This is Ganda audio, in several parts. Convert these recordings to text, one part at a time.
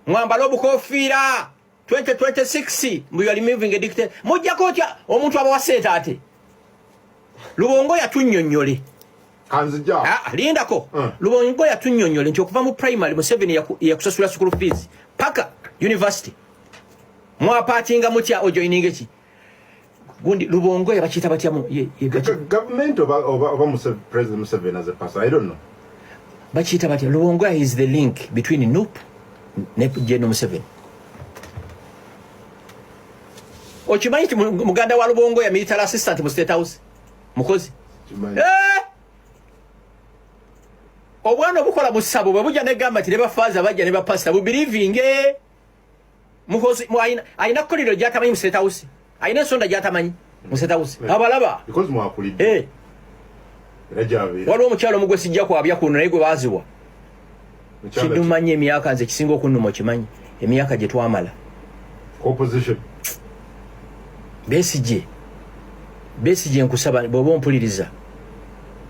mwambala obukofiira 2026 we are removing a dictator mujja kotya omuntu aba waseta ate Lubongo yatunnyonnyole kanzija lindako Lubongo yatunnyonnyole nti okuva mu primary mu 7 ya kusasula school fees paka university mwapatinga mutya ojoininge ki gundi Lubongo yabachita batya mu government of President Museveni as a person I don't know bachita batya Lubongo is the link between NUP ne General Museveni ochimanyi ti muganda wa Lubongo ya military assistant mu State House mukozi obwana obukola mu ssabo bwe bujja ne gamba ti ne bafaza bajja ne bapasta bu believing mukozi ayina koliro gyatamanyi mu State House ayina ensonda gyatamanyi mu State House abalaba because mwakulidde rajabe waliwo omukyalo omugwe sijja kwabya kuno naye gwe baazibwa kidumanye emyaka nze kisinga okunnuma okimanyi emyaka gye twamala opposition Besije nkusaba bwoba ompuliriza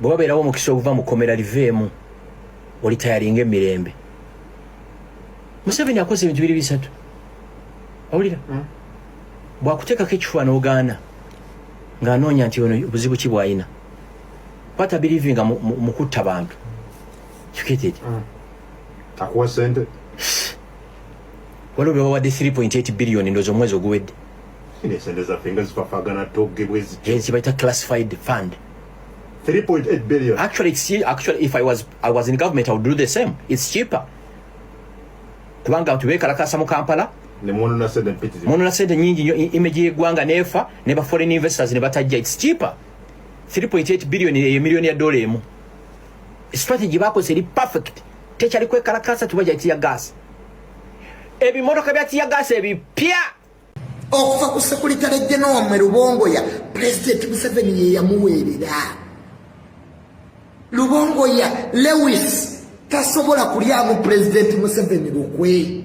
bwoba beerawo omukisa okuva mu komera liveemu olitayalinga emirembe Museveni akoze ebintu biri bisatu awulira bwakuteekako ekifuba n'ogaana ng'anoonya nti ono buzibu ki bw'ayina bata belivinga mu kutta bantu kiketeeti akuwa sente waliwo bebawadde 3.8 billion ndoozi omwezi oguwedde it's a classified fund 3.8 billion actually if I was in government I would do the same it's cheaper kubanga tubekalakasa mu Kampala mono na sente nyingi image y'eggwanga nefa ne ba foreign investors ne batajja it's cheaper 3.8 billion ye million ya dola emu strategy bako seri perfect tekyali kwekalakasa tubaja itiya gas ebimotoka byatiya gas ebipya okufa ku Secretary General wa Lubongo ya President Museveni ye yamuweerera Lubongo ya Lewis tasobola kulyamu President Museveni lukwe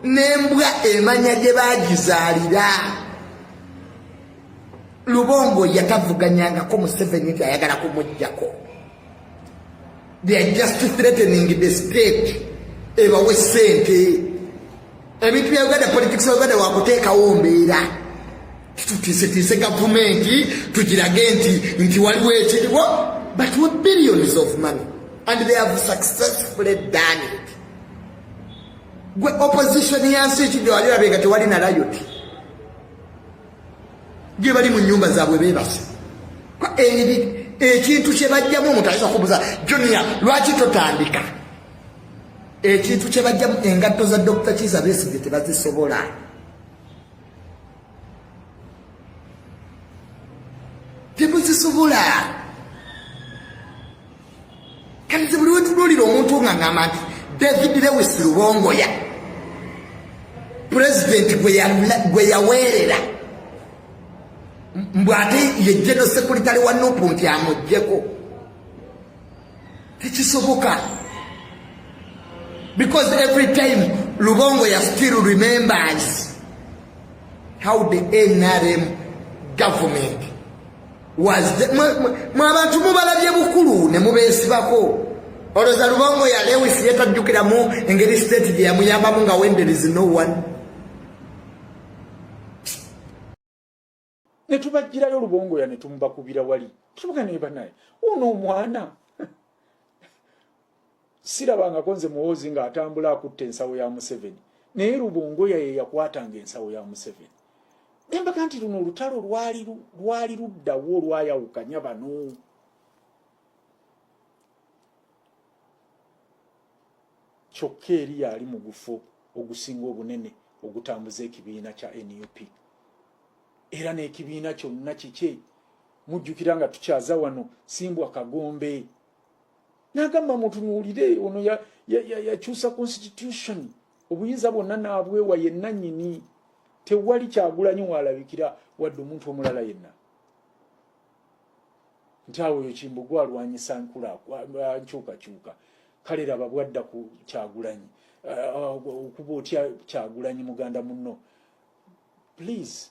nembwa emanya gye bagizaalira Lubongo yatavuganyanga ko Museveni ayagala kumujjako they are just threatening the state ebawe sente ebintu bya Uganda politics of Uganda wakuteekawo mbeera tutise gavumenti tugirage nti waliwo ekiriwo but with billions of money and they have successfully done it gwe opposition yansi ekijja wali babega tewali na riot gye bali mu nyumba zaabwe beebase ekintu kye bajjamu omuntu ayinza kubuuza Junior lwaki totandika ekintu kye bajjamu engatto za Dr. Kizza Besigye tebazisobola tebazisobola kati buli wetunuulira omuntu ng'angamba nti David Lewis Lubongoya president gwe yaweerera mbwate ye General Secretary wa NUP nti amuggyeko tekisoboka because every time Lubongoya still remembers how the NRM government was mwabantu mubalabye bukulu ne mubeesibako oloza Lubongoya Lewis yetajjukiramu engeri state gye yamuyambamu nga when there is no one netubajjirayo Lubongoya ne tumubakubira wali tubuka ne banaye ono omwana sirabanga nze muwozi nga atambula akutte ensawo ya Museveni naye Lubongoya ye yakwatanga ensawo ya Museveni nembaga nti luno olutalo lwali luddawo olwayawukanya bano kyokka eri yali mu gufo ogusinga obunene ogutambuza ekibiina kya NUP era n'ekibiina kyonna kike mujjukira nga tukyaza wano Simbwa Kagombe n'agamba mutunuulire ono yakyusa constitution obuyinza bwonna n'abwewa yenna nnyini tewali Kyagulanyi walabikira wadde omuntu omulala yenna nti awo oyo Kimbogo alwanyisa nkyukakyuka kale laba bwadda ku Kyagulanyi okuba otya Kyagulanyi muganda munno please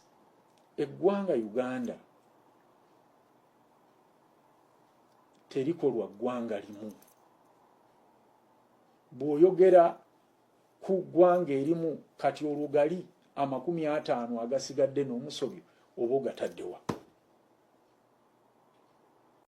eggwanga Uganda terikolwa ggwanga limu bw'oyogera ku ggwanga erimu kati olugali 50 agasigadde n'omusobyo oba ogataddewa